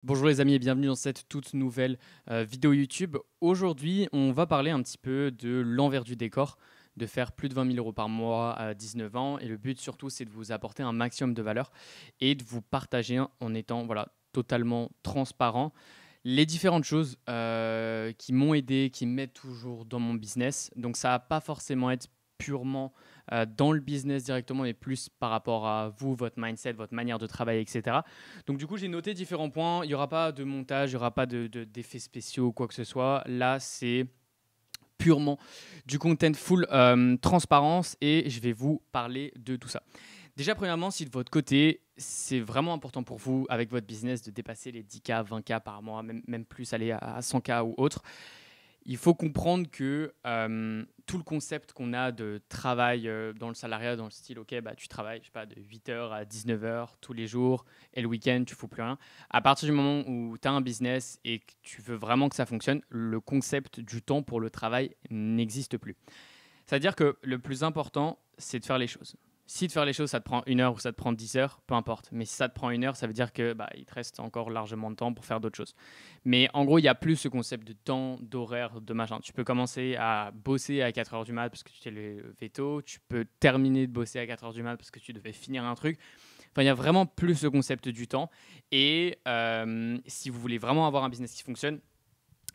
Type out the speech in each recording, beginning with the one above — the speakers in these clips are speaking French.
Bonjour les amis et bienvenue dans cette toute nouvelle vidéo YouTube. Aujourd'hui, on va parler un petit peu de l'envers du décor, de faire plus de 20 000 euros par mois à 19 ans. Et le but surtout, c'est de vous apporter un maximum de valeur et de vous partager en étant totalement transparent les différentes choses qui m'ont aidé, qui m'aident toujours dans mon business. Donc ça va pas forcément être purement dans le business directement, mais plus par rapport à vous, votre mindset, votre manière de travailler, etc. Donc du coup, j'ai noté différents points. Il n'y aura pas de montage, il n'y aura pas d'effets spéciaux ou quoi que ce soit. Là, c'est purement du content full transparence et je vais vous parler de tout ça. Déjà, premièrement, si de votre côté, c'est vraiment important pour vous avec votre business de dépasser les 10K, 20K par mois, même plus aller à 100K ou autre, il faut comprendre que tout le concept qu'on a de travail dans le salariat, dans le style, ok, bah, tu travailles je sais pas, de 8h à 19h tous les jours et le week-end, tu ne fous plus rien. À partir du moment où tu as un business et que tu veux vraiment que ça fonctionne, le concept du temps pour le travail n'existe plus. C'est-à-dire que le plus important, c'est de faire les choses. Si de faire les choses, ça te prend 1 heure ou ça te prend 10 heures, peu importe. Mais si ça te prend 1 heure, ça veut dire que il te reste encore largement de temps pour faire d'autres choses. Mais en gros, il n'y a plus ce concept de temps, d'horaire, de machin. Tu peux commencer à bosser à 4 heures du mat parce que tu t'es levé tôt. Tu peux terminer de bosser à 4 heures du mat parce que tu devais finir un truc. Enfin, il y a vraiment plus ce concept du temps. Et si vous voulez vraiment avoir un business qui fonctionne,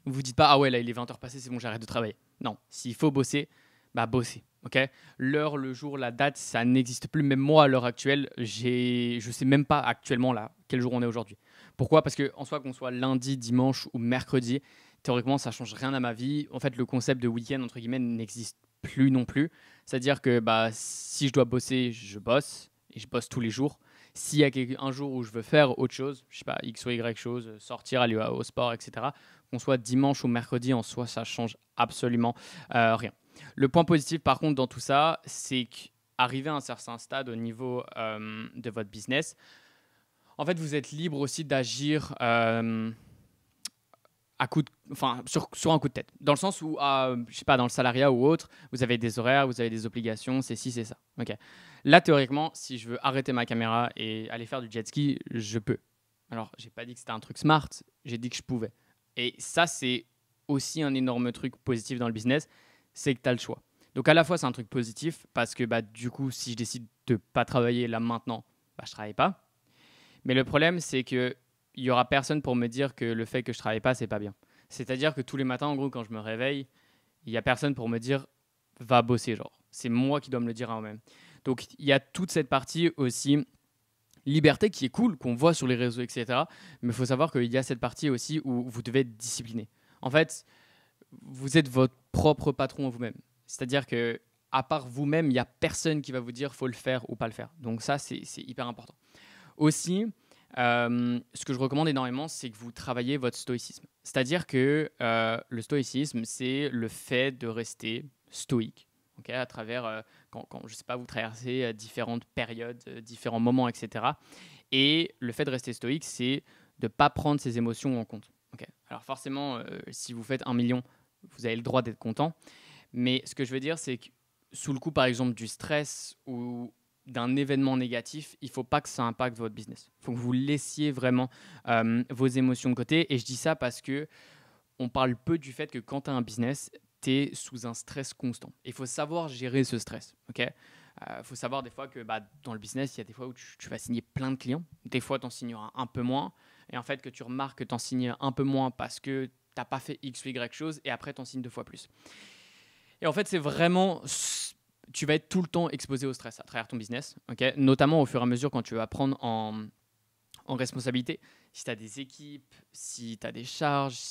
vous vous dites pas, ah ouais, là, il est 20 heures passées, c'est bon, j'arrête de travailler. Non, s'il faut bosser, bosser. Ok, l'heure, le jour, la date, ça n'existe plus. Même moi, à l'heure actuelle, je sais même pas actuellement là quel jour on est aujourd'hui. Pourquoi? Parce que en soi, qu'on soit lundi, dimanche ou mercredi, théoriquement, ça change rien à ma vie. En fait, le concept de week-end entre guillemets n'existe plus non plus. C'est-à-dire que si je dois bosser, je bosse et je bosse tous les jours. S'il y a un jour où je veux faire autre chose, je sais pas, X ou Y chose, sortir, aller au sport, etc., qu'on soit dimanche ou mercredi, en soi, ça change absolument rien. Le point positif, par contre, dans tout ça, c'est qu'arriver à un certain stade au niveau de votre business, en fait, vous êtes libre aussi d'agir sur un coup de tête. Dans le sens où, je sais pas, dans le salariat ou autre, vous avez des horaires, vous avez des obligations, c'est ci, c'est ça. Ok. Là, théoriquement, si je veux arrêter ma caméra et aller faire du jet ski, je peux. Alors, j'ai pas dit que c'était un truc smart, j'ai dit que je pouvais. Et ça, c'est aussi un énorme truc positif dans le business, c'est que tu as le choix. Donc, à la fois, c'est un truc positif parce que du coup, si je décide de pas travailler là maintenant, je travaille pas. Mais le problème, c'est que il y aura personne pour me dire que le fait que je travaille pas, c'est pas bien. C'est-à-dire que tous les matins, en gros, quand je me réveille, il y a personne pour me dire va bosser, genre. C'est moi qui dois me le dire à moi-même. Donc, il y a toute cette partie aussi liberté qui est cool, qu'on voit sur les réseaux, etc. Mais il faut savoir qu'il y a cette partie aussi où vous devez être discipliné. En fait, vous êtes votre propre patron vous-même. C'est-à-dire que à part vous-même, il n'y a personne qui va vous dire faut le faire ou pas le faire. Donc ça, c'est hyper important. Aussi, ce que je recommande énormément, c'est que vous travaillez votre stoïcisme. C'est-à-dire que le stoïcisme, c'est le fait de rester stoïque, à travers, quand, je sais pas, vous traversez différentes périodes, différents moments, etc. Et le fait de rester stoïque, c'est de ne pas prendre ses émotions en compte. Alors forcément, si vous faites 1 million, vous avez le droit d'être content. Mais ce que je veux dire, c'est que sous le coup, par exemple, du stress ou d'un événement négatif, il ne faut pas que ça impacte votre business. Il faut que vous laissiez vraiment vos émotions de côté. Et je dis ça parce que on parle peu du fait que quand tu as un business, tu es sous un stress constant. Il faut savoir gérer ce stress. Il faut savoir des fois que dans le business, il y a des fois où tu vas signer plein de clients. Des fois, tu en signeras un peu moins. Et en fait, que tu remarques que tu en signes un peu moins parce que tu n'as pas fait X ou Y chose et après, tu en signes 2 fois plus. Et en fait, c'est vraiment, tu vas être tout le temps exposé au stress à travers ton business, notamment au fur et à mesure quand tu vas prendre en responsabilité. Si tu as des équipes, si tu as des charges,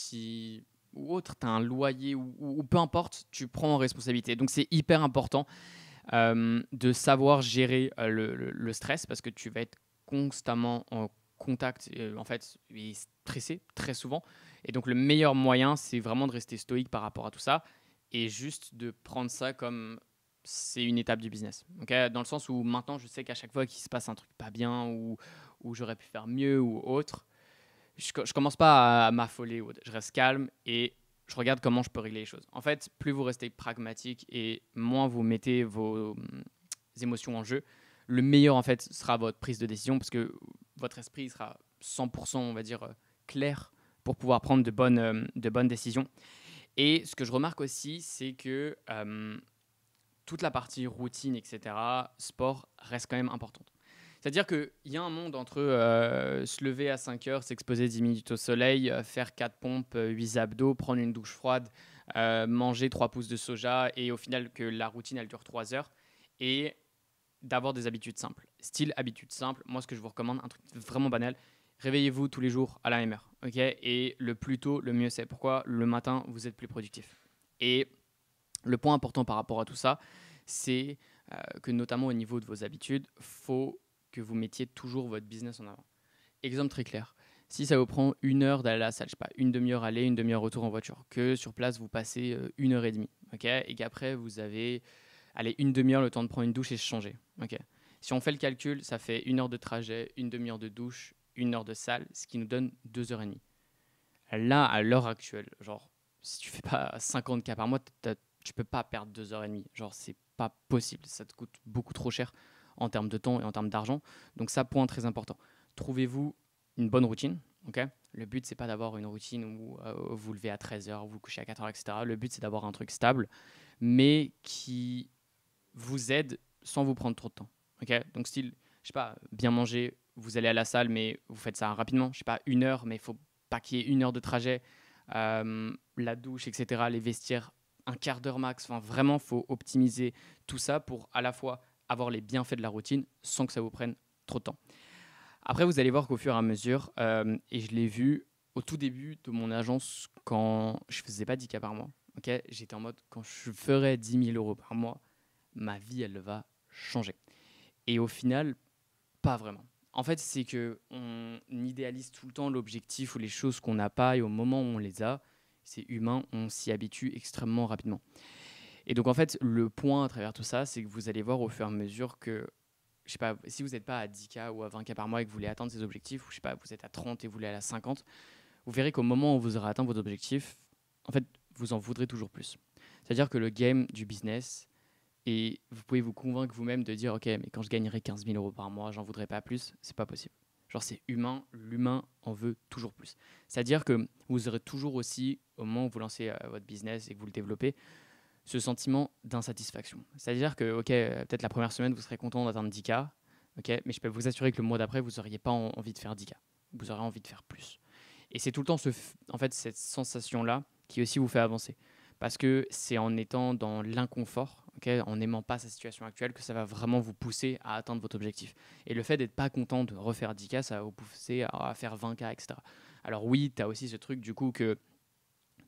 ou autre, tu as un loyer ou peu importe, tu prends en responsabilité. Donc c'est hyper important de savoir gérer le stress parce que tu vas être constamment en contact en fait et stressé très souvent. Et donc le meilleur moyen, c'est vraiment de rester stoïque par rapport à tout ça et juste de prendre ça comme c'est une étape du business. Dans le sens où maintenant, je sais qu'à chaque fois qu'il se passe un truc pas bien ou j'aurais pu faire mieux ou autre, je commence pas à m'affoler. Je reste calme et je regarde comment je peux régler les choses. En fait, plus vous restez pragmatique et moins vous mettez vos émotions en jeu, le meilleur en fait sera votre prise de décision parce que votre esprit sera 100%, on va dire, clair pour pouvoir prendre de bonnes décisions. Et ce que je remarque aussi, c'est que toute la partie routine, etc., sport, reste quand même importante. C'est-à-dire qu'il y a un monde entre se lever à 5 heures, s'exposer 10 minutes au soleil, faire 4 pompes, 8 abdos, prendre une douche froide, manger 3 pouces de soja et au final que la routine elle dure 3 heures et d'avoir des habitudes simples. Style habitudes simples, moi ce que je vous recommande, un truc vraiment banal, réveillez-vous tous les jours à la même heure. Ok, et le plus tôt, le mieux c'est. Pourquoi? Le matin, vous êtes plus productif. Et le point important par rapport à tout ça, c'est que notamment au niveau de vos habitudes, faut que vous mettiez toujours votre business en avant. Exemple très clair. Si ça vous prend 1 heure d'aller à la salle, je sais pas, une demi-heure aller, une demi-heure retour en voiture, que sur place vous passez 1 heure et demie, ok, et qu'après vous avez, allez, une demi-heure le temps de prendre une douche et se changer, ok. Si on fait le calcul, ça fait 1 heure de trajet, une demi-heure de douche, 1 heure de salle, ce qui nous donne 2 heures et demie. Là, à l'heure actuelle, genre, si tu fais pas 50 cas par mois, tu peux pas perdre 2 heures et demie. Genre, c'est pas possible. Ça te coûte beaucoup trop cher en termes de temps et en termes d'argent. Donc ça, point très important. Trouvez-vous une bonne routine. Okay, le but, c'est pas d'avoir une routine où vous vous levez à 13 heures, vous vous couchez à 4 heures, etc. Le but, c'est d'avoir un truc stable, mais qui vous aide sans vous prendre trop de temps. Okay, donc style, je sais pas, bien manger, vous allez à la salle, mais vous faites ça rapidement. Je sais pas, 1 heure, mais il faut pas qu'il y ait 1 heure de trajet. La douche, etc., les vestiaires, un quart d'heure max. Enfin, vraiment, il faut optimiser tout ça pour à la fois avoir les bienfaits de la routine sans que ça vous prenne trop de temps. Après, vous allez voir qu'au fur et à mesure, et je l'ai vu au tout début de mon agence quand je faisais pas 10K par mois, okay, j'étais en mode quand je ferai 10 000 euros par mois, ma vie, elle va changer. Et au final, pas vraiment. En fait, c'est qu'on idéalise tout le temps l'objectif ou les choses qu'on n'a pas et au moment où on les a, c'est humain, on s'y habitue extrêmement rapidement. Et donc, en fait, le point à travers tout ça, c'est que vous allez voir au fur et à mesure que, je sais pas, si vous n'êtes pas à 10K ou à 20K par mois et que vous voulez atteindre ces objectifs, ou je sais pas, vous êtes à 30 et vous voulez aller à 50, vous verrez qu'au moment où vous aurez atteint vos objectifs, en fait, vous en voudrez toujours plus. C'est-à-dire que le game du business, et vous pouvez vous convaincre vous-même de dire, ok, mais quand je gagnerai 15 000 euros par mois, j'en voudrais pas plus, c'est pas possible. Genre, c'est humain, l'humain en veut toujours plus. C'est-à-dire que vous aurez toujours aussi, au moment où vous lancez votre business et que vous le développez, ce sentiment d'insatisfaction. C'est-à-dire que, ok, peut-être la première semaine, vous serez content d'atteindre 10K, ok, mais je peux vous assurer que le mois d'après, vous n'auriez pas envie de faire 10K. Vous aurez envie de faire plus. Et c'est tout le temps en fait, cette sensation-là qui aussi vous fait avancer. Parce que c'est en étant dans l'inconfort, okay, en n'aimant pas sa situation actuelle, que ça va vraiment vous pousser à atteindre votre objectif. Et le fait d'être pas content de refaire 10K, ça va vous pousser à faire 20K, etc. Alors oui, tu as aussi ce truc du coup que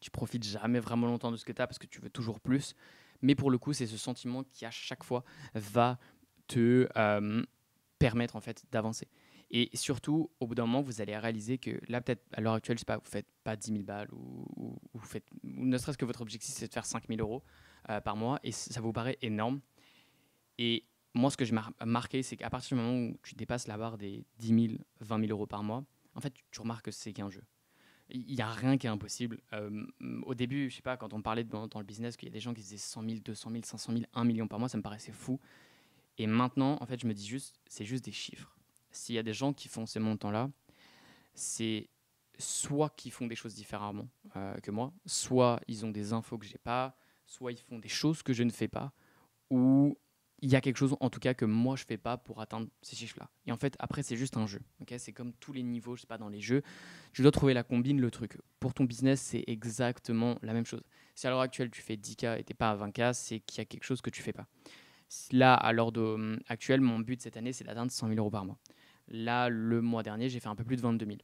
tu profites jamais vraiment longtemps de ce que tu as parce que tu veux toujours plus. Mais pour le coup, c'est ce sentiment qui à chaque fois va te permettre en fait d'avancer. Et surtout, au bout d'un moment, vous allez réaliser que là, peut-être à l'heure actuelle, je sais pas, vous faites pas 10 000 balles ou vous faites, ou ne serait-ce que votre objectif, c'est de faire 5 000 euros par mois et ça vous paraît énorme. Et moi, ce que j'ai marqué, c'est qu'à partir du moment où tu dépasses la barre des 10 000, 20 000 euros par mois, en fait, tu remarques que c'est qu'un jeu. Il n'y a rien qui est impossible. Au début, je sais pas, quand on parlait dans le business, qu'il y a des gens qui faisaient 100 000, 200 000, 500 000, 1 million par mois, ça me paraissait fou. Et maintenant, en fait, je me dis juste, c'est juste des chiffres. S'il y a des gens qui font ces montants-là, c'est soit qu'ils font des choses différemment que moi, soit ils ont des infos que j'ai pas, soit ils font des choses que je ne fais pas, ou il y a quelque chose en tout cas que moi je fais pas pour atteindre ces chiffres-là. Et en fait, après, c'est juste un jeu. Okay, c'est comme tous les niveaux, je sais pas, dans les jeux. Tu dois trouver la combine, le truc. Pour ton business, c'est exactement la même chose. Si à l'heure actuelle, tu fais 10K et tu n'es pas à 20K, c'est qu'il y a quelque chose que tu fais pas. Là, à l'heure actuelle, mon but cette année, c'est d'atteindre 100 000 euros par mois. Là, le mois dernier, j'ai fait un peu plus de 22 000.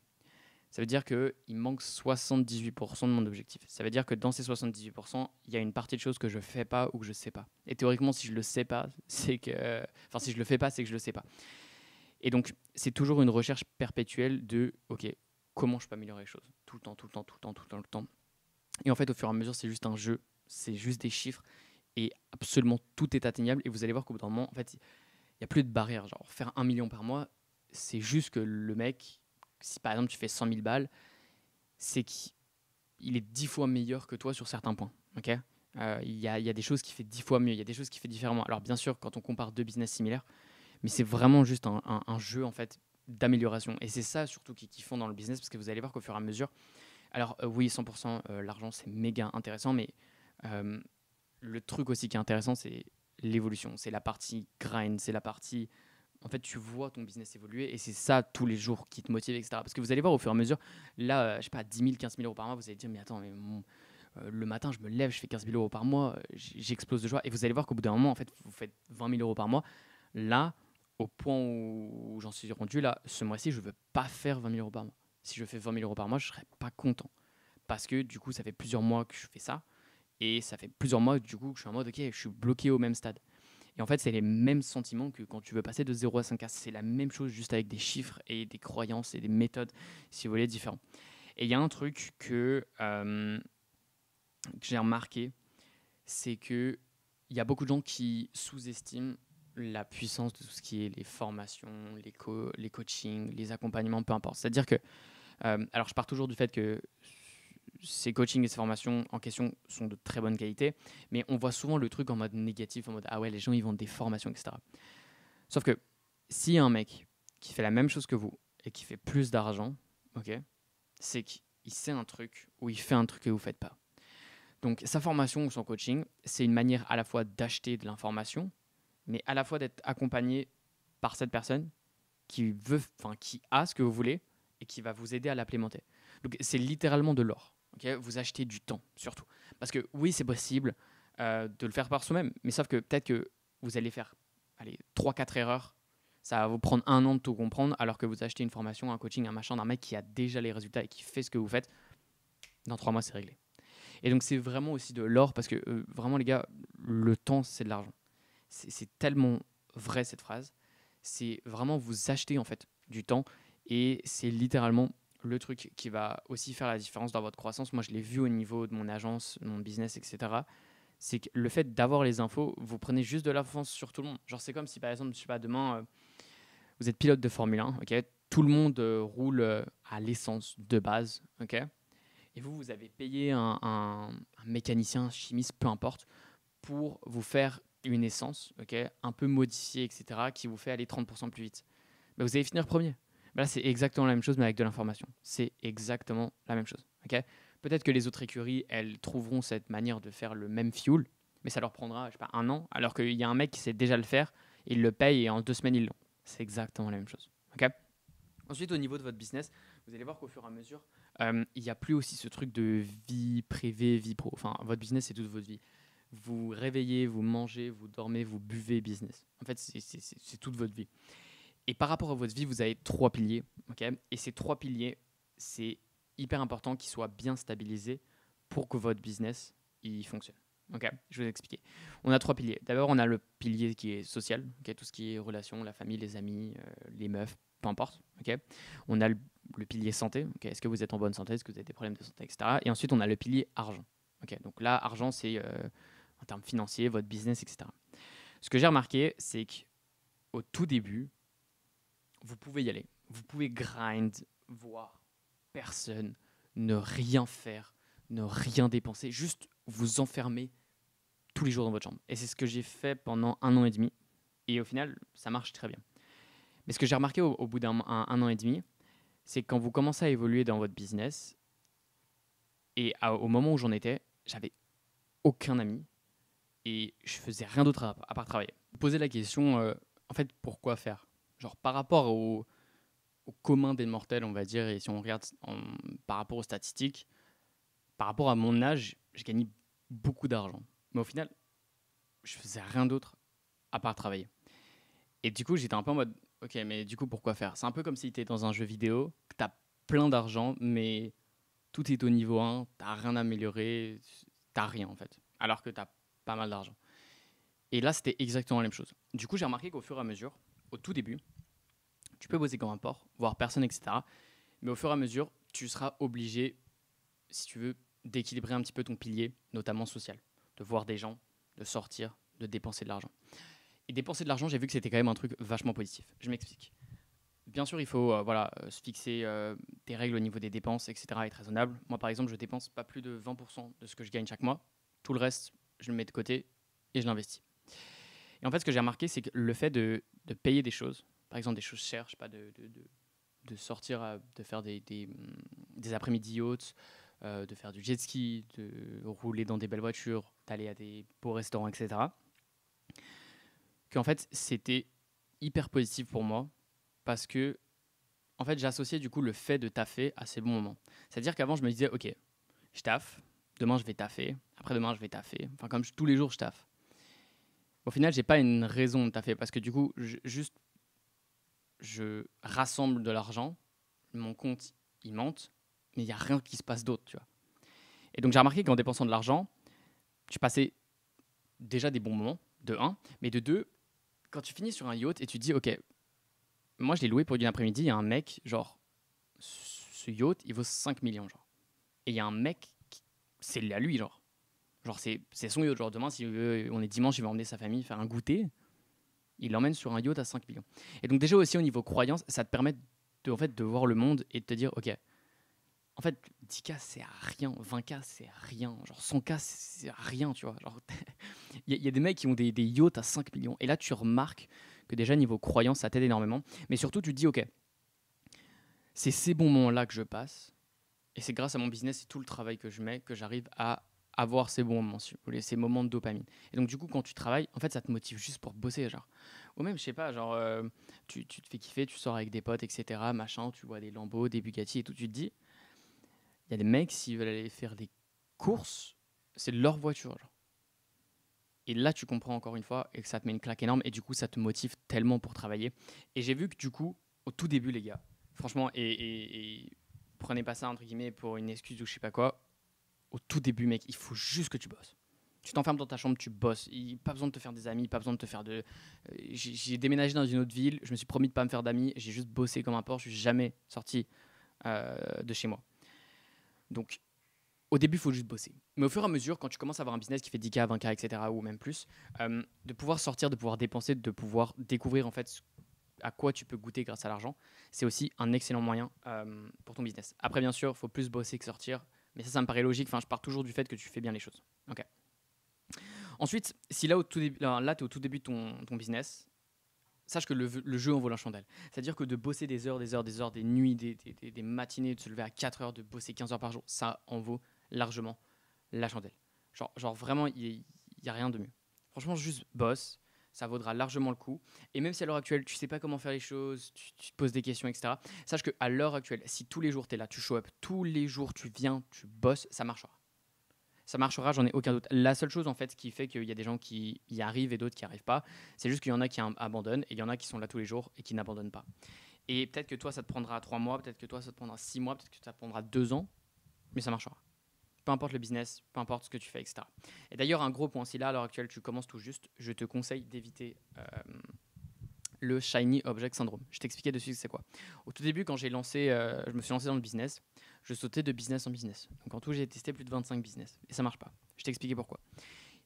Ça veut dire qu'il manque 78% de mon objectif. Ça veut dire que dans ces 78%, il y a une partie de choses que je ne fais pas ou que je ne sais pas. Et théoriquement, si je ne le sais pas, c'est que... Enfin, si je ne le fais pas, c'est que je ne le sais pas. Et donc, c'est toujours une recherche perpétuelle de, OK, comment je peux améliorer les choses ? Tout le temps, tout le temps, tout le temps, tout le temps, tout le temps. Et en fait, au fur et à mesure, c'est juste un jeu. C'est juste des chiffres. Et absolument tout est atteignable. Et vous allez voir qu'au bout d'un moment, en fait, il n'y a plus de barrière. Genre, faire 1 million par mois, c'est juste que le mec, si par exemple tu fais 100 000 balles, c'est qu'il est 10 fois meilleur que toi sur certains points. Okay, il y a des choses qu'il fait 10 fois mieux, il y a des choses qu'il fait différemment. Alors bien sûr, quand on compare deux business similaires, mais c'est vraiment juste un jeu en fait. d'amélioration. Et c'est ça surtout qui font dans le business, parce que vous allez voir qu'au fur et à mesure, alors oui, 100% l'argent, c'est méga intéressant, mais euh, le truc aussi qui est intéressant, c'est l'évolution. C'est la partie grind, c'est la partie... En fait, tu vois ton business évoluer et c'est ça tous les jours qui te motive, etc. Parce que vous allez voir au fur et à mesure, là, je sais pas, 10 000, 15 000 euros par mois, vous allez dire, mais attends, le matin, je me lève, je fais 15 000 euros par mois, j'explose de joie. Et vous allez voir qu'au bout d'un moment, en fait, vous faites 20 000 euros par mois. Là, au point où j'en suis rendu, là, ce mois-ci, je ne veux pas faire 20 000 euros par mois. Si je fais 20 000 euros par mois, je ne serais pas content. Parce que du coup, ça fait plusieurs mois que je fais ça. Et ça fait plusieurs mois du coup que je suis en mode, ok, je suis bloqué au même stade. Et en fait, c'est les mêmes sentiments que quand tu veux passer de 0 à 5K. C'est la même chose, juste avec des chiffres et des croyances et des méthodes, si vous voulez, différents. Et il y a un truc que j'ai remarqué, c'est qu'il y a beaucoup de gens qui sous-estiment la puissance de tout ce qui est les formations, les coachings, les accompagnements, peu importe. C'est-à-dire que, alors je pars toujours du fait que ces coachings et ces formations en question sont de très bonne qualité, mais on voit souvent le truc en mode négatif, en mode ah ouais, les gens ils vendent des formations, etc. Sauf que s'il y a un mec qui fait la même chose que vous et qui fait plus d'argent, ok, c'est qu'il sait un truc ou il fait un truc que vous ne faites pas. Donc sa formation ou son coaching, c'est une manière à la fois d'acheter de l'information, mais à la fois d'être accompagné par cette personne qui a ce que vous voulez et qui va vous aider à l'implémenter. Donc c'est littéralement de l'or. Okay, vous achetez du temps surtout. Parce que oui, c'est possible de le faire par soi-même, mais sauf que peut-être que vous allez faire 3-4 erreurs. Ça va vous prendre 1 an de tout comprendre, alors que vous achetez une formation, un coaching, un machin d'un mec qui a déjà les résultats et qui fait ce que vous faites. Dans 3 mois, c'est réglé. Et donc c'est vraiment aussi de l'or, parce que vraiment les gars, le temps, c'est de l'argent. C'est tellement vrai cette phrase. C'est vraiment vous acheter en fait du temps, et c'est littéralement le truc qui va aussi faire la différence dans votre croissance. Moi, je l'ai vu au niveau de mon agence, mon business, etc. C'est que le fait d'avoir les infos, vous prenez juste de l'avance sur tout le monde. Genre, c'est comme si par exemple, je sais pas, demain, vous êtes pilote de Formule 1, ok, tout le monde roule à l'essence de base, ok, et vous avez payé un mécanicien, un chimiste, peu importe, pour vous faire une essence, ok, un peu modifiée, etc., qui vous fait aller 30% plus vite. Ben, vous allez finir premier. Ben là, c'est exactement la même chose, mais avec de l'information. C'est exactement la même chose. Ok. Peut-être que les autres écuries, elles trouveront cette manière de faire le même fuel, mais ça leur prendra, je sais pas, 1 an, alors qu'il y a un mec qui sait déjà le faire, il le paye et en 2 semaines, ils l'ont. C'est exactement la même chose. Ok. Ensuite, au niveau de votre business, vous allez voir qu'au fur et à mesure, il n'y a plus aussi ce truc de vie privée, vie pro. Enfin, votre business, c'est toute votre vie. Vous réveillez, vous mangez, vous dormez, vous buvez business. En fait, c'est toute votre vie. Et par rapport à votre vie, vous avez 3 piliers. Okay, et ces 3 piliers, c'est hyper important qu'ils soient bien stabilisés pour que votre business il fonctionne. Okay, je vais vous expliquer. On a 3 piliers. D'abord, on a le pilier qui est social, okay, tout ce qui est relations, la famille, les amis, les meufs, peu importe. Okay. On a le pilier santé. Okay, est-ce que vous êtes en bonne santé? Est-ce que vous avez des problèmes de santé, etc. Et ensuite, on a le pilier argent. Okay, donc là, argent, c'est en termes financiers, votre business, etc. Ce que j'ai remarqué, c'est qu'au tout début, vous pouvez y aller. Vous pouvez grind, voir personne, ne rien faire, ne rien dépenser, juste vous enfermer tous les jours dans votre chambre. Et c'est ce que j'ai fait pendant 1 an et demi. Et au final, ça marche très bien. Mais ce que j'ai remarqué au bout d'un un an et demi, c'est que quand vous commencez à évoluer dans votre business, et au moment où j'en étais, j'avais aucun ami et je faisais rien d'autre à part travailler. Vous posez la question, en fait, pourquoi faire? Genre par rapport au commun des mortels, on va dire, et si on regarde par rapport aux statistiques, par rapport à mon âge, j'ai gagné beaucoup d'argent. Mais au final, je faisais rien d'autre à part travailler. Et du coup, j'étais un peu en mode, ok, mais du coup, pourquoi faire? C'est un peu comme si tu es dans un jeu vidéo, que tu as plein d'argent, mais tout est au niveau 1, tu n'as rien amélioré, tu n'as rien en fait, alors que tu as pas mal d'argent. Et là, c'était exactement la même chose. Du coup, j'ai remarqué qu'au fur et à mesure, au tout début, tu peux bosser comme un porc, voir personne, etc. Mais au fur et à mesure, tu seras obligé, si tu veux, d'équilibrer un petit peu ton pilier, notamment social. De voir des gens, de sortir, de dépenser de l'argent. Et dépenser de l'argent, j'ai vu que c'était quand même un truc vachement positif. Je m'explique. Bien sûr, il faut se fixer des règles au niveau des dépenses, etc. être raisonnable. Moi, par exemple, je dépense pas plus de 20% de ce que je gagne chaque mois. Tout le reste, je le mets de côté et je l'investis. Et en fait, ce que j'ai remarqué, c'est que le fait de payer des choses, par exemple, des choses chères, je sais pas, de sortir, de faire des après-midi yachts, de faire du jet ski, de rouler dans des belles voitures, d'aller à des beaux restaurants, etc. Qu'en fait, c'était hyper positif pour moi parce que en fait, j'associais du coup le fait de taffer à ces bons moments. C'est-à-dire qu'avant, je me disais, ok, je taffe, demain je vais taffer, après-demain je vais taffer, enfin comme tous les jours je taffe. Au final, j'ai pas une raison de taffer parce que du coup, je rassemble de l'argent, mon compte il monte, mais il y a rien qui se passe d'autre, tu vois. Et donc j'ai remarqué qu'en dépensant de l'argent, tu passais déjà des bons moments, de un, mais de deux, quand tu finis sur un yacht et tu te dis, ok, moi je l'ai loué pour une après-midi, il y a un mec, genre, ce yacht, il vaut 5 millions, genre. Et il y a un mec, c'est à lui, genre. Genre, c'est son yacht. Genre, demain, si on est dimanche, il va emmener sa famille faire un goûter, il l'emmène sur un yacht à 5 millions. Et donc, déjà aussi, au niveau croyance, ça te permet en fait, de voir le monde et de te dire, ok, en fait, 10K, c'est rien, 20K, c'est rien, genre 100K, c'est rien, tu vois. Genre, il y a des mecs qui ont des yachts à 5 millions. Et là, tu remarques que déjà, niveau croyance, ça t'aide énormément. Mais surtout, tu te dis, ok, c'est ces bons moments-là que je passe. Et c'est grâce à mon business et tout le travail que je mets que j'arrive à avoir ces bons moments, ces moments de dopamine. Et donc, du coup, quand tu travailles, en fait, ça te motive juste pour bosser, genre. Ou même, je sais pas, genre, tu te fais kiffer, tu sors avec des potes, etc., machin, tu vois des Lambo, des Bugatti et tout, tu te dis, il y a des mecs, s'ils veulent aller faire des courses, c'est leur voiture, genre. Et là, tu comprends encore une fois et que ça te met une claque énorme et du coup, ça te motive tellement pour travailler. Et j'ai vu que du coup, au tout début, les gars, franchement, et prenez pas ça entre guillemets pour une excuse ou je sais pas quoi, au tout début, mec, il faut juste que tu bosses. Tu t'enfermes dans ta chambre, tu bosses. Pas besoin de te faire des amis, pas besoin de te faire de. J'ai déménagé dans une autre ville, je me suis promis de pas me faire d'amis, j'ai juste bossé comme un porc, je suis jamais sorti de chez moi. Donc, au début, il faut juste bosser. Mais au fur et à mesure, quand tu commences à avoir un business qui fait 10K, 20K, etc., ou même plus, de pouvoir sortir, de pouvoir dépenser, de pouvoir découvrir en fait à quoi tu peux goûter grâce à l'argent, c'est aussi un excellent moyen pour ton business. Après, bien sûr, il faut plus bosser que sortir, mais ça me paraît logique. Enfin, je pars toujours du fait que tu fais bien les choses. Ok. Ensuite, si là, tu es au tout début de ton business, sache que le jeu en vaut la chandelle. C'est-à-dire que de bosser des heures, des heures, des heures, des nuits, des matinées, de se lever à 4 heures, de bosser 15 heures par jour, ça en vaut largement la chandelle. Genre vraiment, il n'y a rien de mieux. Franchement, juste bosse, ça vaudra largement le coup. Et même si à l'heure actuelle, tu sais pas comment faire les choses, tu te poses des questions, etc., sache qu'à l'heure actuelle, si tous les jours tu es là, tu show up, tous les jours tu viens, tu bosses, ça marchera. Ça marchera, j'en ai aucun doute. La seule chose en fait qui fait qu'il y a des gens qui y arrivent et d'autres qui n'y arrivent pas, c'est juste qu'il y en a qui abandonnent et il y en a qui sont là tous les jours et qui n'abandonnent pas. Et peut-être que toi ça te prendra 3 mois, peut-être que toi ça te prendra 6 mois, peut-être que ça te prendra 2 ans, mais ça marchera. Peu importe le business, peu importe ce que tu fais, etc. Et d'ailleurs, un gros point, si là à l'heure actuelle tu commences tout juste, je te conseille d'éviter le Shiny Object Syndrome. Je t'expliquais dessus c'est quoi. Au tout début, quand je me suis lancé dans le business, je sautais de business en business. Donc en tout, j'ai testé plus de 25 business et ça marche pas. Je t'expliquais pourquoi.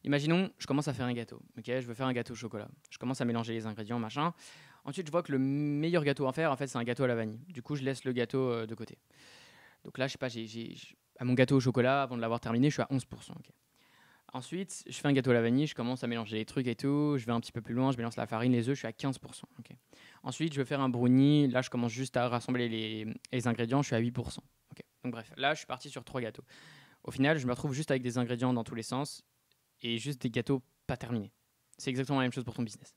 Imaginons, je commence à faire un gâteau. Ok, je veux faire un gâteau au chocolat. Je commence à mélanger les ingrédients, machin. Ensuite, je vois que le meilleur gâteau à faire, en fait, c'est un gâteau à la vanille. Du coup, je laisse le gâteau de côté. Donc là, je sais pas, à mon gâteau au chocolat, avant de l'avoir terminé, je suis à 11%. Ok. Ensuite, je fais un gâteau à la vanille, je commence à mélanger les trucs et tout. Je vais un petit peu plus loin, je mélange la farine, les œufs, je suis à 15%. Ok. Ensuite, je vais faire un brownie. Là, je commence juste à rassembler les ingrédients, je suis à 8%. Ok. Donc bref, là, je suis parti sur 3 gâteaux. Au final, je me retrouve juste avec des ingrédients dans tous les sens et juste des gâteaux pas terminés. C'est exactement la même chose pour ton business.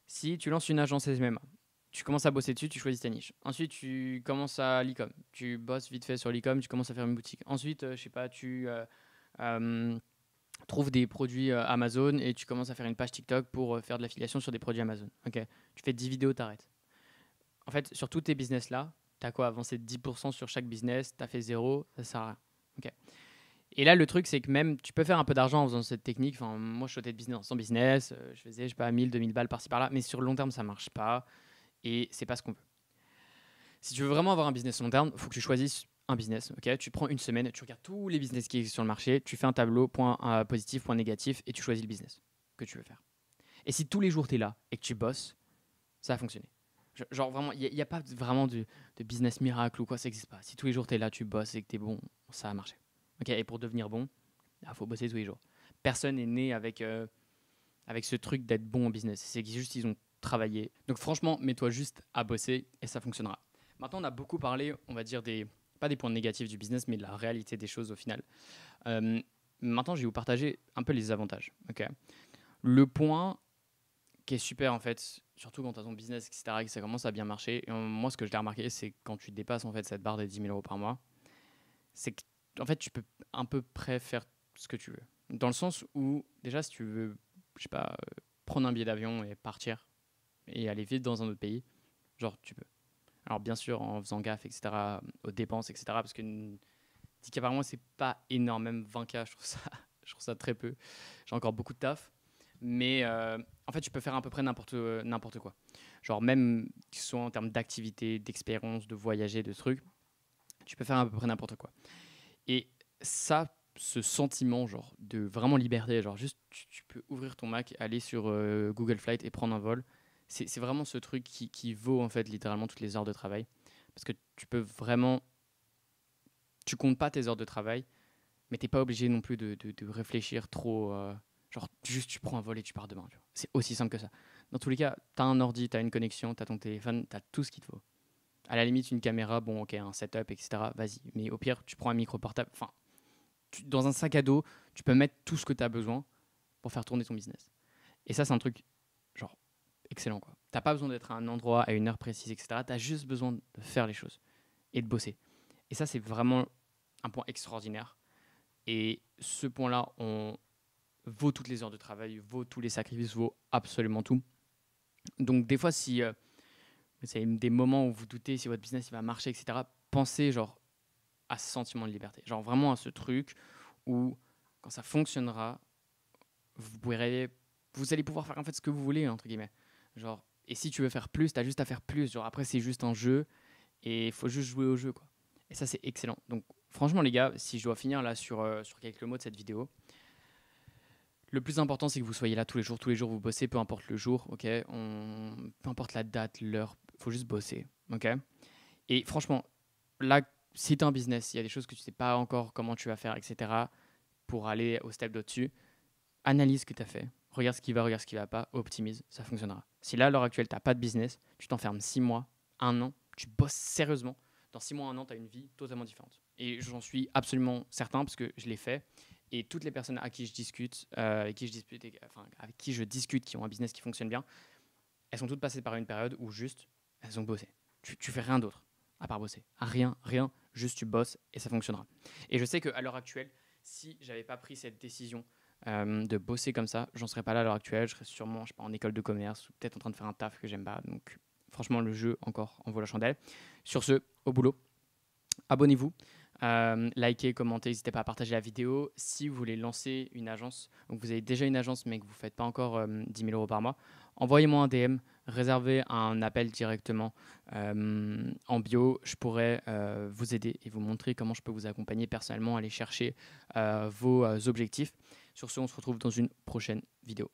Si tu lances une agence SMA, tu commences à bosser dessus, tu choisis ta niche. Ensuite, tu commences à l'e-com. Tu bosses vite fait sur l'e-com, tu commences à faire une boutique. Ensuite, je sais pas, tu trouves des produits Amazon et tu commences à faire une page TikTok pour faire de l'affiliation sur des produits Amazon. Ok. Tu fais 10 vidéos, t'arrêtes. En fait, sur tous tes business là, tu as quoi avancé 10% sur chaque business, tu as fait zéro, ça sert à rien. Ok. Et là, le truc, c'est que même tu peux faire un peu d'argent en faisant cette technique. Enfin, moi, je sautais de business en business, je faisais, je sais pas, 1000, 2000 balles par-ci par-là, mais sur le long terme, ça marche pas et c'est pas ce qu'on veut. Si tu veux vraiment avoir un business long terme, il faut que tu choisisses un business. Ok, tu prends une semaine, tu regardes tous les business qui existent sur le marché, tu fais un tableau, point positif, point négatif, et tu choisis le business que tu veux faire. Et si tous les jours tu es là et que tu bosses, ça va fonctionner. Genre vraiment, il n'y a pas vraiment de business miracle ou quoi, ça n'existe pas. Si tous les jours tu es là, tu bosses et que tu es bon, ça va marcher. Ok, et pour devenir bon, il faut bosser tous les jours. Personne n'est né avec ce truc d'être bon en business. C'est juste ils ont travailler. Donc franchement, mets-toi juste à bosser et ça fonctionnera. Maintenant, on a beaucoup parlé, on va dire, pas des points négatifs du business, mais de la réalité des choses au final. Maintenant, je vais vous partager un peu les avantages. Ok. Le point qui est super en fait, surtout quand tu as ton business, etc., et que ça commence à bien marcher. Et moi, ce que je l'ai remarqué, c'est que quand tu dépasses en fait cette barre des 10 000 euros par mois, c'est que en fait, tu peux à peu près faire ce que tu veux. Dans le sens où, déjà, si tu veux, je sais pas, prendre un billet d'avion et partir et aller vite dans un autre pays, genre, tu peux. Alors, bien sûr, en faisant gaffe, etc., aux dépenses, etc., parce que 10K par mois, c'est pas énorme, même 20K, je trouve ça très peu. J'ai encore beaucoup de taf. Mais en fait, tu peux faire à peu près n'importe quoi. Genre, même que ce soit en termes d'activité, d'expérience, de voyager, de trucs, tu peux faire à peu près n'importe quoi. Et ça, ce sentiment genre de vraiment liberté, genre juste tu peux ouvrir ton Mac, aller sur Google Flight et prendre un vol. C'est vraiment ce truc qui vaut en fait littéralement toutes les heures de travail. Parce que tu peux vraiment... Tu comptes pas tes heures de travail, mais t'es pas obligé non plus de réfléchir trop. Genre juste tu prends un vol et tu pars demain. Tu vois. C'est aussi simple que ça. Dans tous les cas, t'as un ordi, t'as une connexion, t'as ton téléphone, t'as tout ce qu'il te faut. À la limite, une caméra, bon ok, un setup, etc. Vas-y. Mais au pire, tu prends un micro portable. Enfin, dans un sac à dos, tu peux mettre tout ce que tu as besoin pour faire tourner ton business. Et ça, c'est un truc, genre, excellent, quoi. T'as pas besoin d'être à un endroit à une heure précise, etc. Tu as juste besoin de faire les choses et de bosser. Et ça, c'est vraiment un point extraordinaire. Et ce point-là, on vaut toutes les heures de travail, vaut tous les sacrifices, vaut absolument tout. Donc, des fois, si c'est des moments où vous doutez si votre business il va marcher, etc., pensez, genre, à ce sentiment de liberté. Genre, vraiment à ce truc où, quand ça fonctionnera, vous allez pouvoir faire en fait ce que vous voulez, entre guillemets. Genre, et si tu veux faire plus, tu as juste à faire plus. Genre, après, c'est juste un jeu et il faut juste jouer au jeu, quoi. Et ça, c'est excellent. Donc, franchement, les gars, si je dois finir là sur quelques mots de cette vidéo, le plus important, c'est que vous soyez là tous les jours. Tous les jours, vous bossez, peu importe le jour, ok. Peu importe la date, l'heure, il faut juste bosser, ok. Et franchement, là, si tu as un business, il y a des choses que tu sais pas encore comment tu vas faire, etc., pour aller au step d'au-dessus, analyse ce que tu as fait, regarde ce qui va, regarde ce qui va pas, optimise, ça fonctionnera. Si là, à l'heure actuelle, tu n'as pas de business, tu t'enfermes 6 mois, 1 an, tu bosses sérieusement, dans 6 mois, 1 an, tu as une vie totalement différente. Et j'en suis absolument certain parce que je l'ai fait. Et toutes les personnes à qui je discute, avec qui je discute, qui ont un business qui fonctionne bien, elles sont toutes passées par une période où juste, elles ont bossé. Tu fais rien d'autre à part bosser. Rien, juste tu bosses et ça fonctionnera. Et je sais qu'à l'heure actuelle, si j'avais pas pris cette décision de bosser comme ça, j'en serais pas là à l'heure actuelle. Je serais sûrement, je sais pas, en école de commerce ou peut-être en train de faire un taf que j'aime pas. Donc, franchement, le jeu encore en vaut la chandelle. Sur ce, au boulot. Abonnez-vous, likez, commentez, n'hésitez pas à partager la vidéo. Si vous voulez lancer une agence, donc vous avez déjà une agence mais que vous ne faites pas encore 10 000 euros par mois, envoyez-moi un DM, réservez un appel directement en bio. Je pourrais vous aider et vous montrer comment je peux vous accompagner personnellement, aller chercher vos objectifs. Sur ce, on se retrouve dans une prochaine vidéo.